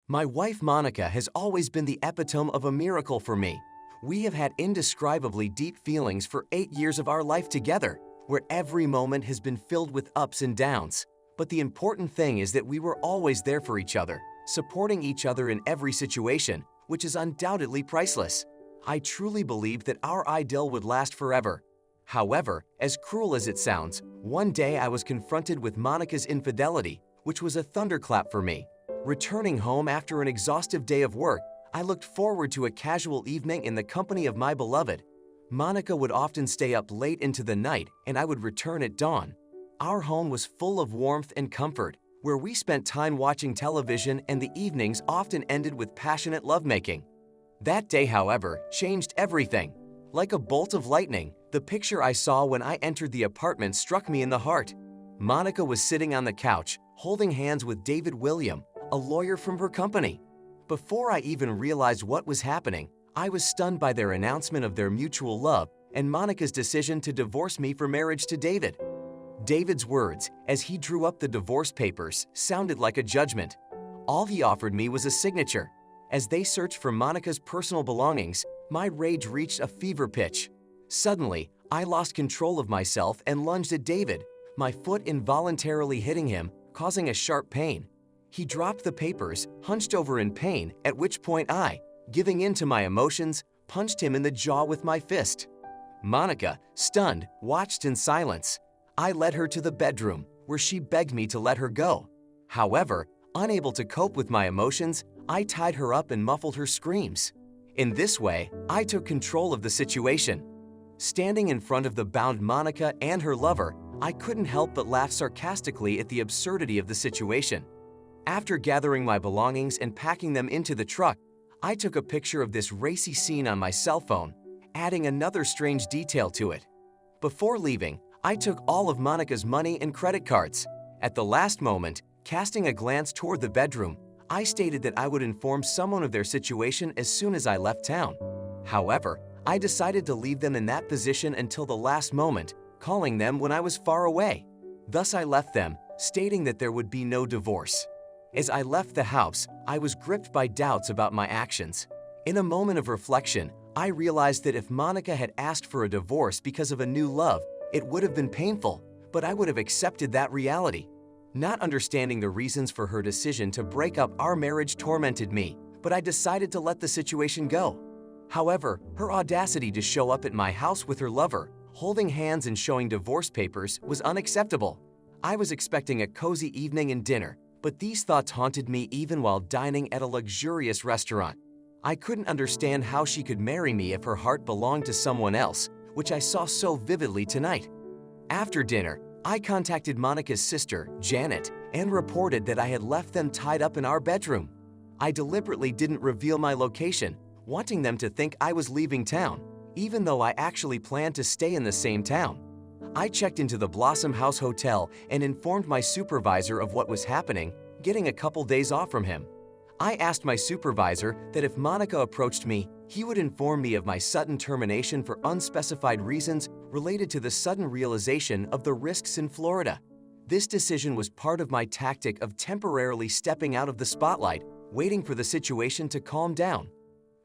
My wife Monica has always been the epitome of a miracle for me. We have had indescribably deep feelings for 8 years of our life together, where every moment has been filled with ups and downs. But the important thing is that we were always there for each other, supporting each other in every situation, which is undoubtedly priceless. I truly believed that our idyll would last forever. However, as cruel as it sounds, one day I was confronted with Monica's infidelity, which was a thunderclap for me. Returning home after an exhaustive day of work, I looked forward to a casual evening in the company of my beloved. Monica would often stay up late into the night, and I would return at dawn. Our home was full of warmth and comfort, where we spent time watching television, and the evenings often ended with passionate lovemaking. That day, however, changed everything. Like a bolt of lightning, the picture I saw when I entered the apartment struck me in the heart. Monica was sitting on the couch, holding hands with David William, a lawyer from her company. Before I even realized what was happening, I was stunned by their announcement of their mutual love and Monica's decision to divorce me for marriage to David. David's words, as he drew up the divorce papers, sounded like a judgment. All he offered me was a signature. As they searched for Monica's personal belongings, my rage reached a fever pitch. Suddenly, I lost control of myself and lunged at David, my foot involuntarily hitting him, causing a sharp pain. He dropped the papers, hunched over in pain, at which point I, giving in to my emotions, punched him in the jaw with my fist. Monica, stunned, watched in silence. I led her to the bedroom, where she begged me to let her go. However, unable to cope with my emotions, I tied her up and muffled her screams. In this way, I took control of the situation. Standing in front of the bound Monica and her lover, I couldn't help but laugh sarcastically at the absurdity of the situation. After gathering my belongings and packing them into the truck, I took a picture of this racy scene on my cell phone, adding another strange detail to it. Before leaving, I took all of Monica's money and credit cards. At the last moment, casting a glance toward the bedroom, I stated that I would inform someone of their situation as soon as I left town. However, I decided to leave them in that position until the last moment, calling them when I was far away. Thus I left them, stating that there would be no divorce. As I left the house, I was gripped by doubts about my actions. In a moment of reflection, I realized that if Monica had asked for a divorce because of a new love, it would have been painful, but I would have accepted that reality. Not understanding the reasons for her decision to break up our marriage tormented me, but I decided to let the situation go. However, her audacity to show up at my house with her lover, holding hands and showing divorce papers, was unacceptable. I was expecting a cozy evening and dinner, but these thoughts haunted me even while dining at a luxurious restaurant. I couldn't understand how she could marry me if her heart belonged to someone else, which I saw so vividly tonight. After dinner, I contacted Monica's sister, Janet, and reported that I had left them tied up in our bedroom. I deliberately didn't reveal my location, wanting them to think I was leaving town, even though I actually planned to stay in the same town. I checked into the Blossom House Hotel and informed my supervisor of what was happening, getting a couple days off from him. I asked my supervisor that if Monica approached me, he would inform me of my sudden termination for unspecified reasons related to the sudden realization of the risks in Florida. This decision was part of my tactic of temporarily stepping out of the spotlight, waiting for the situation to calm down.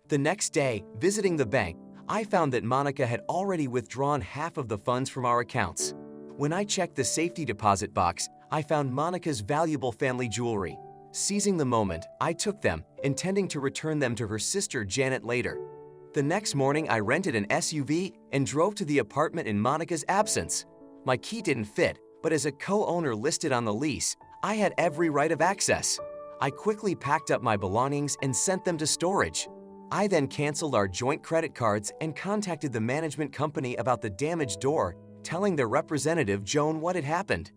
The next day, visiting the bank, I found that Monica had already withdrawn half of the funds from our accounts. When I checked the safety deposit box, I found Monica's valuable family jewelry. Seizing the moment, I took them, intending to return them to her sister Janet later. The next morning, I rented an SUV and drove to the apartment in Monica's absence. My key didn't fit, but as a co-owner listed on the lease, I had every right of access. I quickly packed up my belongings and sent them to storage. I then canceled our joint credit cards and contacted the management company about the damaged door, telling their representative Joan what had happened.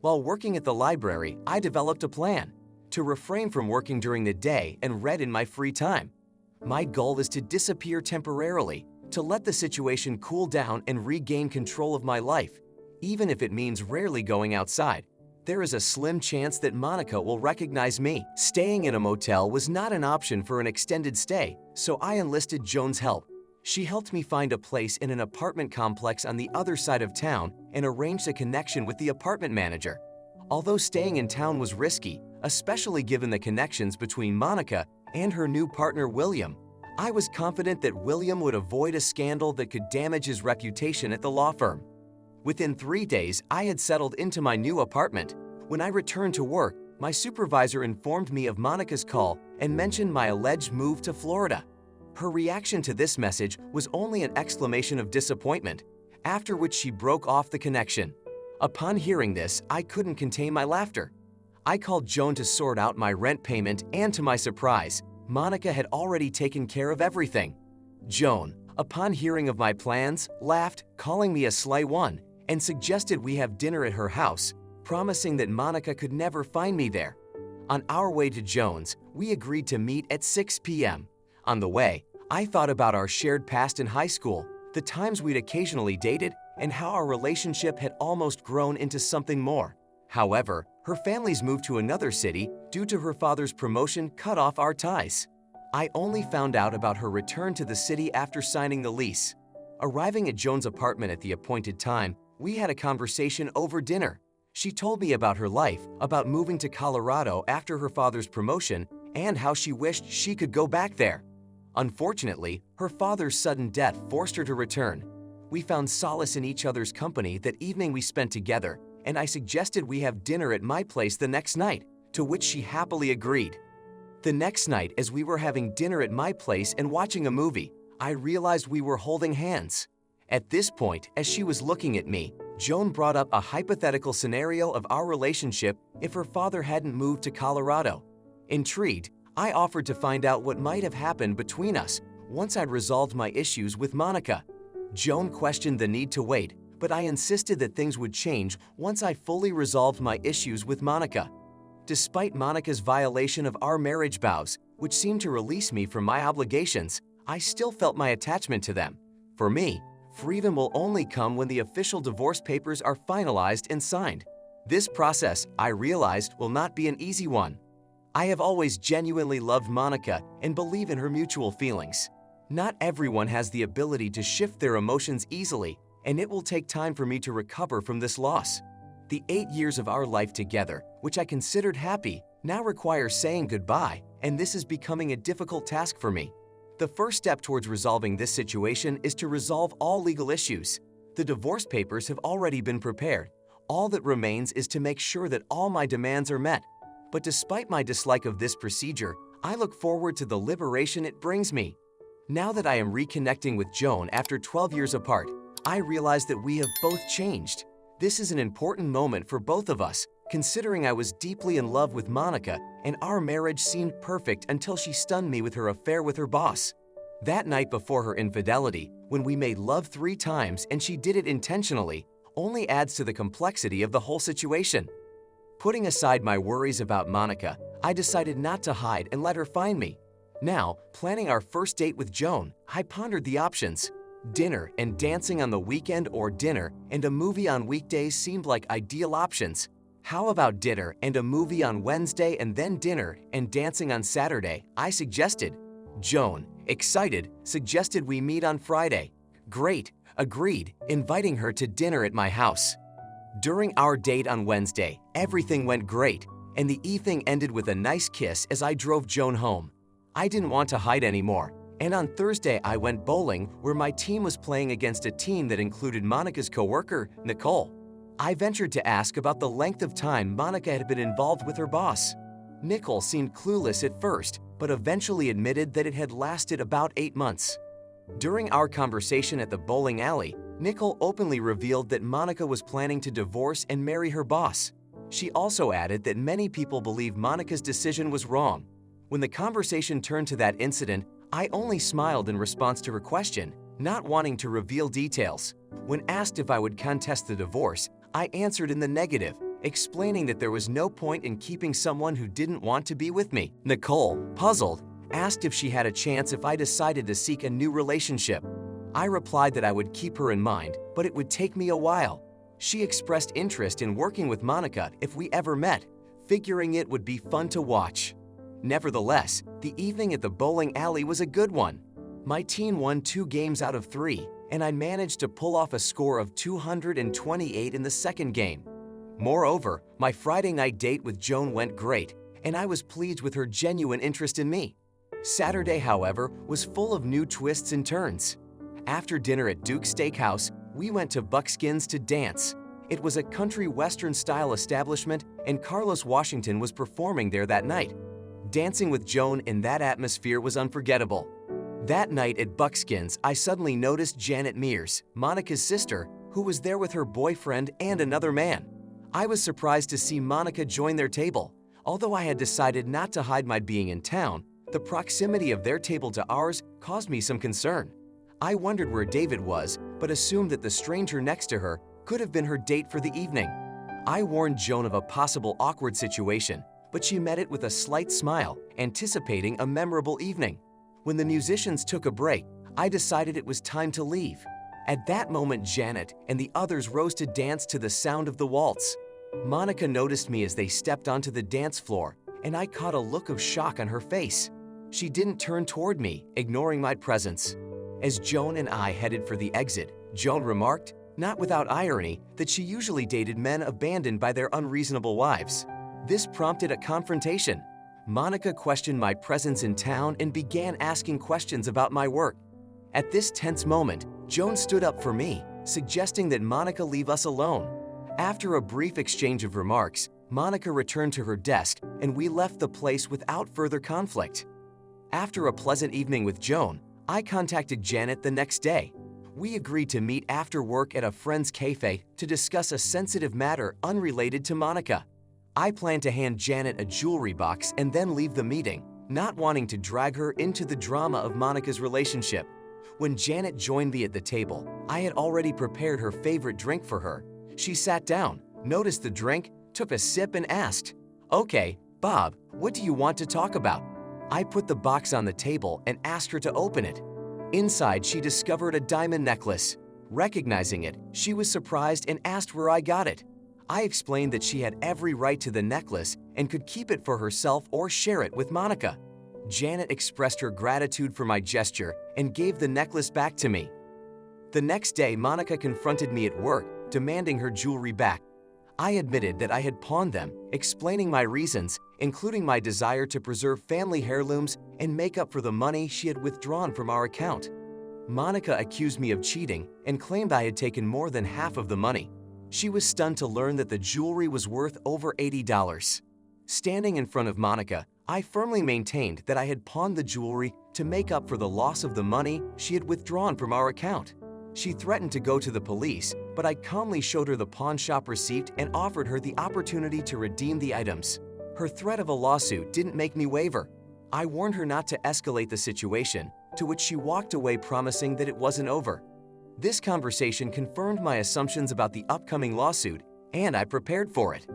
While working at the library, I developed a plan to refrain from working during the day and read in my free time. My goal is to disappear temporarily, to let the situation cool down and regain control of my life, even if it means rarely going outside. There is a slim chance that Monica will recognize me. Staying in a motel was not an option for an extended stay, so I enlisted Joan's help. She helped me find a place in an apartment complex on the other side of town and arranged a connection with the apartment manager. Although staying in town was risky, especially given the connections between Monica and her new partner William. I was confident that William would avoid a scandal that could damage his reputation at the law firm. Within 3 days, I had settled into my new apartment. When I returned to work, my supervisor informed me of Monica's call and mentioned my alleged move to Florida. Her reaction to this message was only an exclamation of disappointment, after which she broke off the connection. Upon hearing this, I couldn't contain my laughter. I called Joan to sort out my rent payment, and to my surprise, Monica had already taken care of everything. Joan, upon hearing of my plans, laughed, calling me a sly one, and suggested we have dinner at her house, promising that Monica could never find me there. On our way to Joan's, we agreed to meet at 6 p.m. On the way, I thought about our shared past in high school, the times we'd occasionally dated, and how our relationship had almost grown into something more. However, her family's move to another city due to her father's promotion cut off our ties. I only found out about her return to the city after signing the lease. Arriving at Joan's apartment at the appointed time, we had a conversation over dinner. She told me about her life, about moving to Colorado after her father's promotion, and how she wished she could go back there. Unfortunately, her father's sudden death forced her to return. We found solace in each other's company that evening we spent together, and I suggested we have dinner at my place the next night, to which she happily agreed. The next night, as we were having dinner at my place and watching a movie, I realized we were holding hands. At this point, as she was looking at me, Joan brought up a hypothetical scenario of our relationship if her father hadn't moved to Colorado. Intrigued, I offered to find out what might have happened between us once I'd resolved my issues with Monica. Joan questioned the need to wait, but I insisted that things would change once I fully resolved my issues with Monica. Despite Monica's violation of our marriage vows, which seemed to release me from my obligations, I still felt my attachment to them. For me, freedom will only come when the official divorce papers are finalized and signed. This process, I realized, will not be an easy one. I have always genuinely loved Monica and believe in her mutual feelings. Not everyone has the ability to shift their emotions easily, and it will take time for me to recover from this loss. The 8 years of our life together, which I considered happy, now require saying goodbye, and this is becoming a difficult task for me. The first step towards resolving this situation is to resolve all legal issues. The divorce papers have already been prepared. All that remains is to make sure that all my demands are met. But despite my dislike of this procedure, I look forward to the liberation it brings me. Now that I am reconnecting with Joan after 12 years apart, I realize that we have both changed. This is an important moment for both of us, considering I was deeply in love with Monica and our marriage seemed perfect until she stunned me with her affair with her boss. That night before her infidelity, when we made love 3 times and she did it intentionally, only adds to the complexity of the whole situation. Putting aside my worries about Monica, I decided not to hide and let her find me. Now, planning our first date with Joan, I pondered the options. Dinner and dancing on the weekend, or dinner and a movie on weekdays seemed like ideal options. How about dinner and a movie on Wednesday and then dinner and dancing on Saturday? I suggested. Joan, excited, suggested we meet on Friday. Great, agreed, inviting her to dinner at my house. During our date on Wednesday, everything went great, and the evening ended with a nice kiss as I drove Joan home. I didn't want to hide anymore, and on Thursday I went bowling where my team was playing against a team that included Monica's coworker, Nicole. I ventured to ask about the length of time Monica had been involved with her boss. Nicole seemed clueless at first, but eventually admitted that it had lasted about 8 months. During our conversation at the bowling alley, Nicole openly revealed that Monica was planning to divorce and marry her boss. She also added that many people believe Monica's decision was wrong. When the conversation turned to that incident, I only smiled in response to her question, not wanting to reveal details. When asked if I would contest the divorce, I answered in the negative, explaining that there was no point in keeping someone who didn't want to be with me. Nicole, puzzled, asked if she had a chance if I decided to seek a new relationship. I replied that I would keep her in mind, but it would take me a while. She expressed interest in working with Monica if we ever met, figuring it would be fun to watch. Nevertheless, the evening at the bowling alley was a good one. My team won 2 games out of 3, and I managed to pull off a score of 228 in the second game. Moreover, my Friday night date with Joan went great, and I was pleased with her genuine interest in me. Saturday, however, was full of new twists and turns. After dinner at Duke's Steakhouse, we went to Buckskins to dance. It was a country western-style establishment, and Carlos Washington was performing there that night. Dancing with Joan in that atmosphere was unforgettable. That night at Buckskins, I suddenly noticed Janet Mears, Monica's sister, who was there with her boyfriend and another man. I was surprised to see Monica join their table. Although I had decided not to hide my being in town, the proximity of their table to ours caused me some concern. I wondered where David was, but assumed that the stranger next to her could have been her date for the evening. I warned Joan of a possible awkward situation, but she met it with a slight smile, anticipating a memorable evening. When the musicians took a break, I decided it was time to leave. At that moment, Janet and the others rose to dance to the sound of the waltz. Monica noticed me as they stepped onto the dance floor, and I caught a look of shock on her face. She didn't turn toward me, ignoring my presence. As Joan and I headed for the exit, Joan remarked, not without irony, that she usually dated men abandoned by their unreasonable wives. This prompted a confrontation. Monica questioned my presence in town and began asking questions about my work. At this tense moment, Joan stood up for me, suggesting that Monica leave us alone. After a brief exchange of remarks, Monica returned to her desk and we left the place without further conflict. After a pleasant evening with Joan, I contacted Janet the next day. We agreed to meet after work at a friend's cafe to discuss a sensitive matter unrelated to Monica. I planned to hand Janet a jewelry box and then leave the meeting, not wanting to drag her into the drama of Monica's relationship. When Janet joined me at the table, I had already prepared her favorite drink for her. She sat down, noticed the drink, took a sip and asked, "Okay, Bob, what do you want to talk about?" I put the box on the table and asked her to open it. Inside, she discovered a diamond necklace. Recognizing it, she was surprised and asked where I got it. I explained that she had every right to the necklace and could keep it for herself or share it with Monica. Janet expressed her gratitude for my gesture and gave the necklace back to me. The next day, Monica confronted me at work, demanding her jewelry back. I admitted that I had pawned them, explaining my reasons, including my desire to preserve family heirlooms and make up for the money she had withdrawn from our account. Monica accused me of cheating and claimed I had taken more than half of the money. She was stunned to learn that the jewelry was worth over $80. Standing in front of Monica, I firmly maintained that I had pawned the jewelry to make up for the loss of the money she had withdrawn from our account. She threatened to go to the police, but I calmly showed her the pawn shop receipt and offered her the opportunity to redeem the items. Her threat of a lawsuit didn't make me waver. I warned her not to escalate the situation, to which she walked away promising that it wasn't over. This conversation confirmed my assumptions about the upcoming lawsuit, and I prepared for it.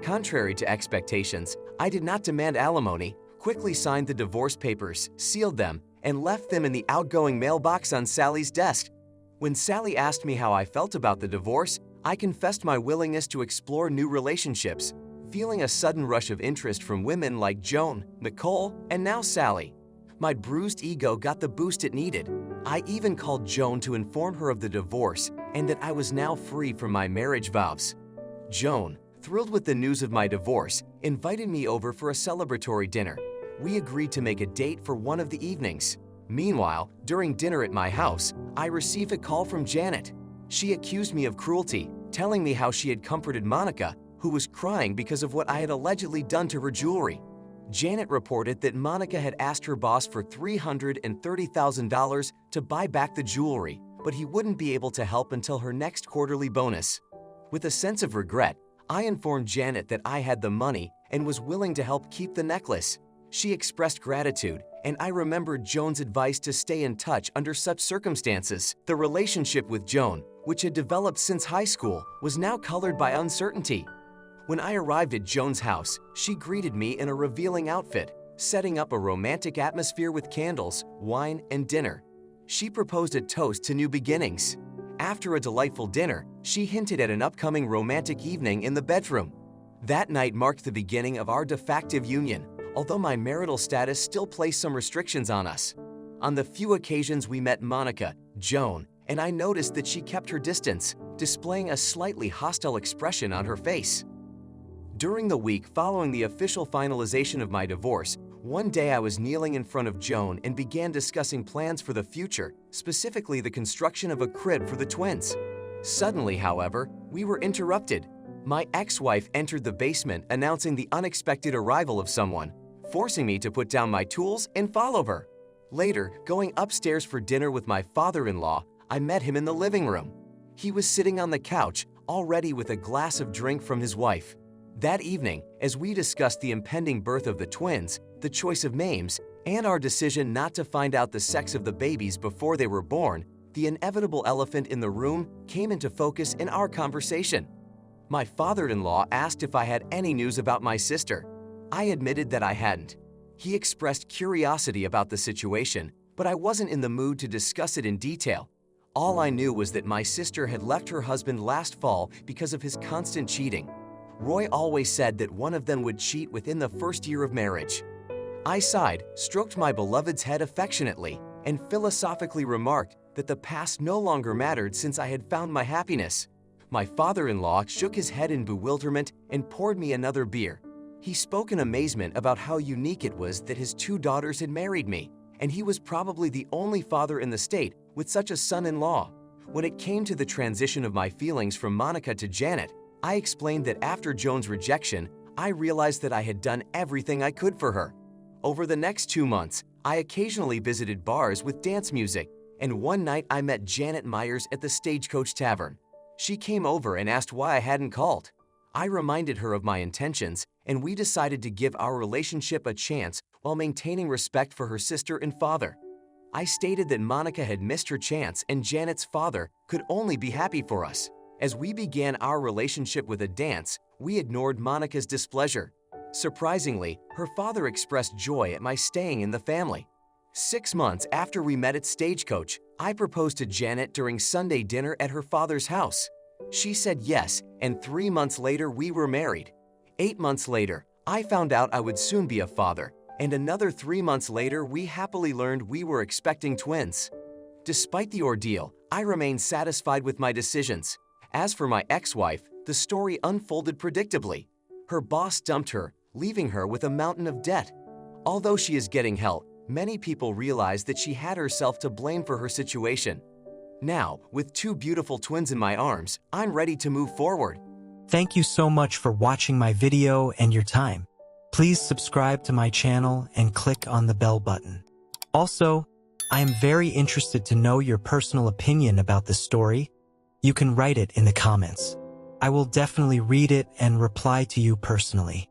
Contrary to expectations, I did not demand alimony, quickly signed the divorce papers, sealed them, and left them in the outgoing mailbox on Sally's desk. When Sally asked me how I felt about the divorce, I confessed my willingness to explore new relationships, feeling a sudden rush of interest from women like Joan, Nicole, and now Sally. My bruised ego got the boost it needed. I even called Joan to inform her of the divorce and that I was now free from my marriage vows. Joan, thrilled with the news of my divorce, invited me over for a celebratory dinner. We agreed to make a date for one of the evenings. Meanwhile, during dinner at my house, I received a call from Janet. She accused me of cruelty, telling me how she had comforted Monica, who was crying because of what I had allegedly done to her jewelry. Janet reported that Monica had asked her boss for $330,000 to buy back the jewelry, but he wouldn't be able to help until her next quarterly bonus. With a sense of regret, I informed Janet that I had the money and was willing to help keep the necklace. She expressed gratitude, and I remembered Joan's advice to stay in touch under such circumstances. The relationship with Joan, which had developed since high school, was now colored by uncertainty. When I arrived at Joan's house, she greeted me in a revealing outfit, setting up a romantic atmosphere with candles, wine, and dinner. She proposed a toast to new beginnings. After a delightful dinner, she hinted at an upcoming romantic evening in the bedroom. That night marked the beginning of our de facto union, although my marital status still placed some restrictions on us. On the few occasions we met Monica, Joan, and I noticed that she kept her distance, displaying a slightly hostile expression on her face. During the week following the official finalization of my divorce, one day I was kneeling in front of Joan and began discussing plans for the future, specifically the construction of a crib for the twins. Suddenly, however, we were interrupted. My ex-wife entered the basement announcing the unexpected arrival of someone, forcing me to put down my tools and follow her. Later, going upstairs for dinner with my father-in-law, I met him in the living room. He was sitting on the couch, already with a glass of drink from his wife. That evening, as we discussed the impending birth of the twins, the choice of names, and our decision not to find out the sex of the babies before they were born, the inevitable elephant in the room came into focus in our conversation. My father-in-law asked if I had any news about my sister. I admitted that I hadn't. He expressed curiosity about the situation, but I wasn't in the mood to discuss it in detail. All I knew was that my sister had left her husband last fall because of his constant cheating. Roy always said that one of them would cheat within the first year of marriage. I sighed, stroked my beloved's head affectionately, and philosophically remarked that the past no longer mattered since I had found my happiness. My father-in-law shook his head in bewilderment and poured me another beer. He spoke in amazement about how unique it was that his two daughters had married me, and he was probably the only father in the state with such a son-in-law. When it came to the transition of my feelings from Monica to Janet, I explained that after Joan's rejection, I realized that I had done everything I could for her. Over the next 2 months, I occasionally visited bars with dance music, and one night I met Janet Myers at the Stagecoach Tavern. She came over and asked why I hadn't called. I reminded her of my intentions, and we decided to give our relationship a chance while maintaining respect for her sister and father. I stated that Monica had missed her chance and Janet's father could only be happy for us. As we began our relationship with a dance, we ignored Monica's displeasure. Surprisingly, her father expressed joy at my staying in the family. 6 months after we met at Stagecoach, I proposed to Janet during Sunday dinner at her father's house. She said yes, and 3 months later we were married. 8 months later, I found out I would soon be a father, and another 3 months later we happily learned we were expecting twins. Despite the ordeal, I remained satisfied with my decisions. As for my ex-wife, the story unfolded predictably. Her boss dumped her, leaving her with a mountain of debt. Although she is getting help, many people realize that she had herself to blame for her situation. Now, with 2 beautiful twins in my arms, I'm ready to move forward. Thank you so much for watching my video and your time. Please subscribe to my channel and click on the bell button. Also, I am very interested to know your personal opinion about this story. You can write it in the comments. I will definitely read it and reply to you personally.